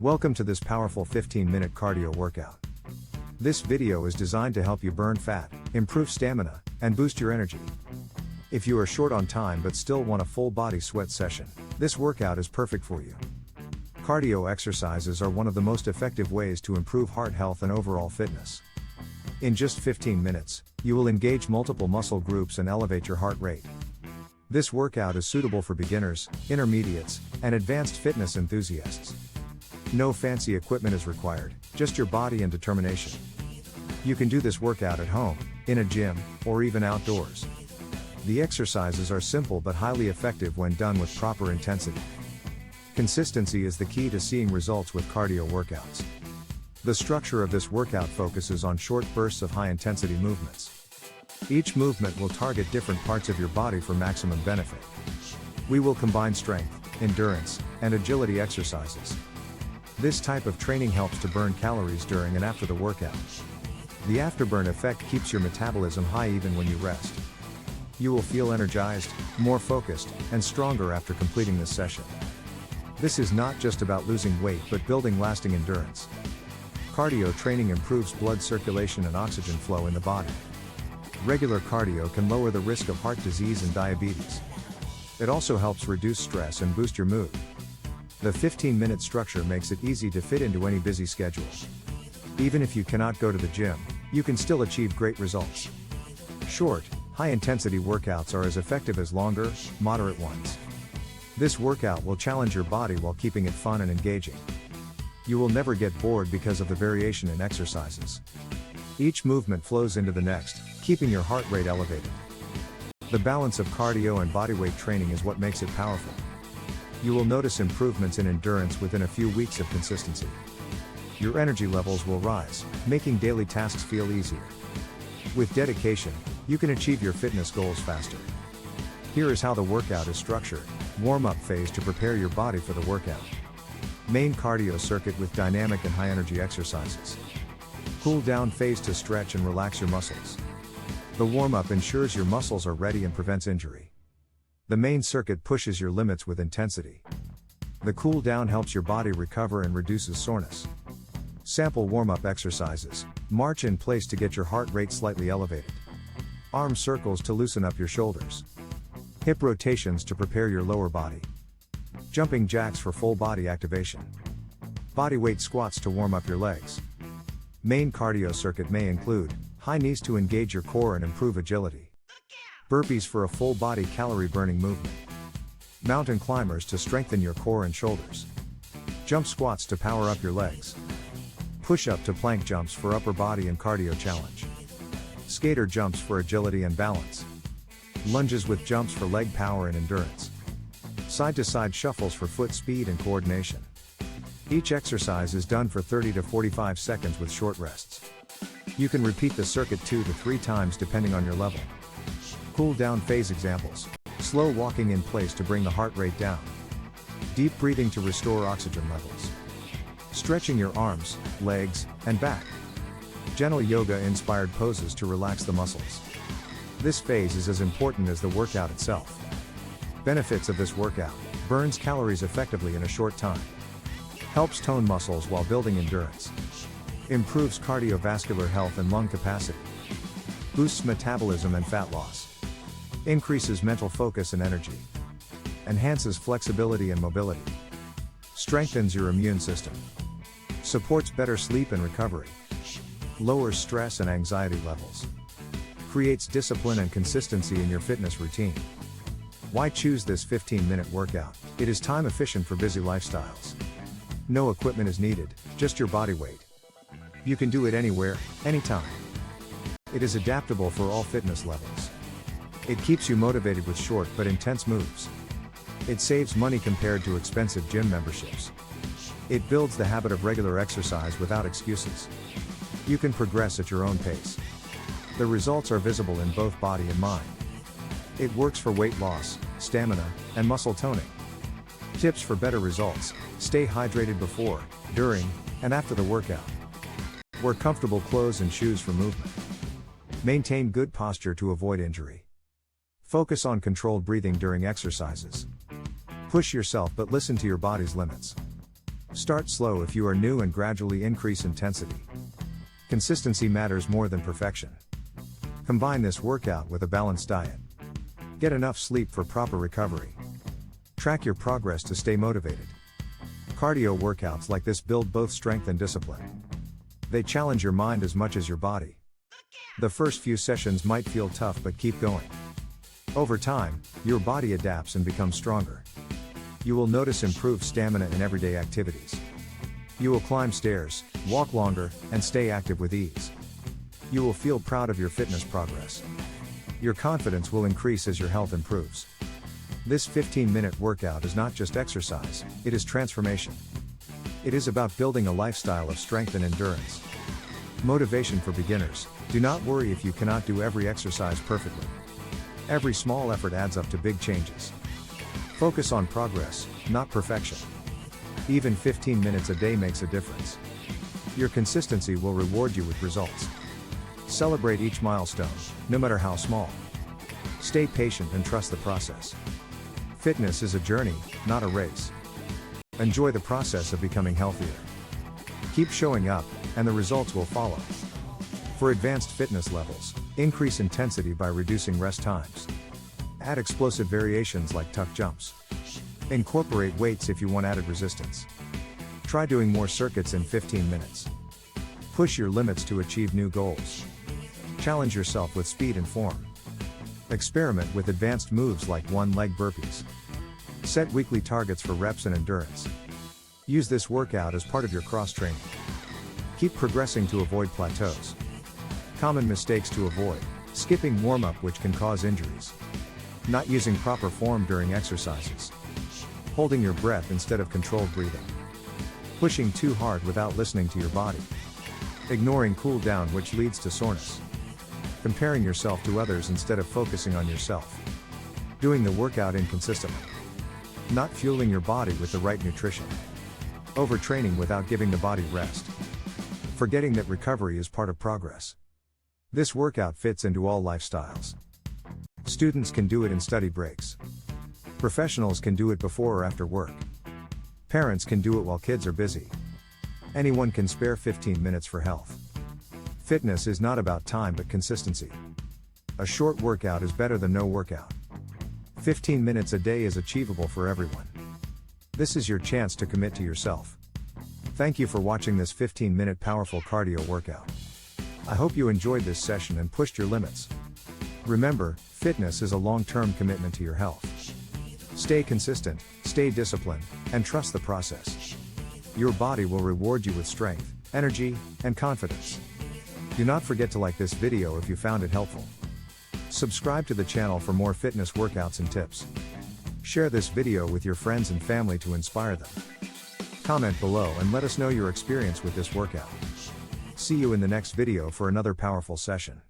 Welcome to this powerful 15-minute cardio workout. This video is designed to help you burn fat, improve stamina, and boost your energy. If you are short on time but still want a full body sweat session, this workout is perfect for you. Cardio exercises are one of the most effective ways to improve heart health and overall fitness. In just 15 minutes, you will engage multiple muscle groups and elevate your heart rate. This workout is suitable for beginners, intermediates, and advanced fitness enthusiasts. No fancy equipment is required, just your body and determination. You can do this workout at home, in a gym, or even outdoors. The exercises are simple but highly effective when done with proper intensity. Consistency is the key to seeing results with cardio workouts. The structure of this workout focuses on short bursts of high-intensity movements. Each movement will target different parts of your body for maximum benefit. We will combine strength, endurance, and agility exercises. This type of training helps to burn calories during and after the workout. The afterburn effect keeps your metabolism high even when you rest. You will feel energized, more focused, and stronger after completing this session. This is not just about losing weight but building lasting endurance. Cardio training improves blood circulation and oxygen flow in the body. Regular cardio can lower the risk of heart disease and diabetes. It also helps reduce stress and boost your mood. The 15-minute structure makes it easy to fit into any busy schedule. Even if you cannot go to the gym, you can still achieve great results. Short, high-intensity workouts are as effective as longer, moderate ones. This workout will challenge your body while keeping it fun and engaging. You will never get bored because of the variation in exercises. Each movement flows into the next, keeping your heart rate elevated. The balance of cardio and bodyweight training is what makes it powerful. You will notice improvements in endurance within a few weeks of consistency. Your energy levels will rise, making daily tasks feel easier. With dedication, you can achieve your fitness goals faster. Here is how the workout is structured. Warm-up phase to prepare your body for the workout. Main cardio circuit with dynamic and high-energy exercises. Cool-down phase to stretch and relax your muscles. The warm-up ensures your muscles are ready and prevents injury. The main circuit pushes your limits with intensity. The cool-down helps your body recover and reduces soreness. Sample warm-up exercises. March in place to get your heart rate slightly elevated. Arm circles to loosen up your shoulders. Hip rotations to prepare your lower body. Jumping jacks for full body activation. Bodyweight squats to warm up your legs. Main cardio circuit may include high knees to engage your core and improve agility. Burpees for a full body calorie burning movement. Mountain climbers to strengthen your core and shoulders. Jump squats to power up your legs. Push up to plank jumps for upper body and cardio challenge. Skater jumps for agility and balance. Lunges with jumps for leg power and endurance. Side to side shuffles for foot speed and coordination. Each exercise is done for 30 to 45 seconds with short rests. You can repeat the circuit 2 to 3 times depending on your level. Cool down phase examples. Slow walking in place to bring the heart rate down. Deep breathing to restore oxygen levels. Stretching your arms, legs, and back. Gentle yoga-inspired poses to relax the muscles. This phase is as important as the workout itself. Benefits of this workout: burns calories effectively in a short time. Helps tone muscles while building endurance. Improves cardiovascular health and lung capacity. Boosts metabolism and fat loss. Increases mental focus and energy. Enhances flexibility and mobility. Strengthens your immune system. Supports better sleep and recovery. Lowers stress and anxiety levels. Creates discipline and consistency in your fitness routine. Why choose this 15-minute workout? It is time efficient for busy lifestyles. No equipment is needed, just your body weight. You can do it anywhere, anytime. It is adaptable for all fitness levels. It keeps you motivated with short but intense moves. It saves money compared to expensive gym memberships. It builds the habit of regular exercise without excuses. You can progress at your own pace. The results are visible in both body and mind. It works for weight loss, stamina, and muscle toning. Tips for better results: stay hydrated before, during, and after the workout. Wear comfortable clothes and shoes for movement. Maintain good posture to avoid injury. Focus on controlled breathing during exercises. Push yourself but listen to your body's limits. Start slow if you are new and gradually increase intensity. Consistency matters more than perfection. Combine this workout with a balanced diet. Get enough sleep for proper recovery. Track your progress to stay motivated. Cardio workouts like this build both strength and discipline. They challenge your mind as much as your body. The first few sessions might feel tough, but keep going. Over time, your body adapts and becomes stronger. You will notice improved stamina in everyday activities. You will climb stairs, walk longer, and stay active with ease. You will feel proud of your fitness progress. Your confidence will increase as your health improves. This 15-minute workout is not just exercise, it is transformation. It is about building a lifestyle of strength and endurance. Motivation for beginners: do not worry if you cannot do every exercise perfectly. Every small effort adds up to big changes. Focus on progress, not perfection. Even 15 minutes a day makes a difference. Your consistency will reward you with results. Celebrate each milestone, no matter how small. Stay patient and trust the process. Fitness is a journey, not a race. Enjoy the process of becoming healthier. Keep showing up, and the results will follow. For advanced fitness levels, increase intensity by reducing rest times. Add explosive variations like tuck jumps. Incorporate weights if you want added resistance. Try doing more circuits in 15 minutes. Push your limits to achieve new goals. Challenge yourself with speed and form. Experiment with advanced moves like one-leg burpees. Set weekly targets for reps and endurance. Use this workout as part of your cross-training. Keep progressing to avoid plateaus. Common mistakes to avoid: skipping warm-up, which can cause injuries. Not using proper form during exercises. Holding your breath instead of controlled breathing. Pushing too hard without listening to your body. Ignoring cool down, which leads to soreness. Comparing yourself to others instead of focusing on yourself. Doing the workout inconsistently. Not fueling your body with the right nutrition. Overtraining without giving the body rest. Forgetting that recovery is part of progress. This workout fits into all lifestyles. Students can do it in study breaks. Professionals can do it before or after work. Parents can do it while kids are busy. Anyone can spare 15 minutes for health. Fitness is not about time but consistency. A short workout is better than no workout. 15 minutes a day is achievable for everyone. This is your chance to commit to yourself. Thank you for watching this 15-minute powerful cardio workout. I hope you enjoyed this session and pushed your limits. Remember, fitness is a long-term commitment to your health. Stay consistent, stay disciplined, and trust the process. Your body will reward you with strength, energy, and confidence. Do not forget to like this video if you found it helpful. Subscribe to the channel for more fitness workouts and tips. Share this video with your friends and family to inspire them. Comment below and let us know your experience with this workout. See you in the next video for another powerful session.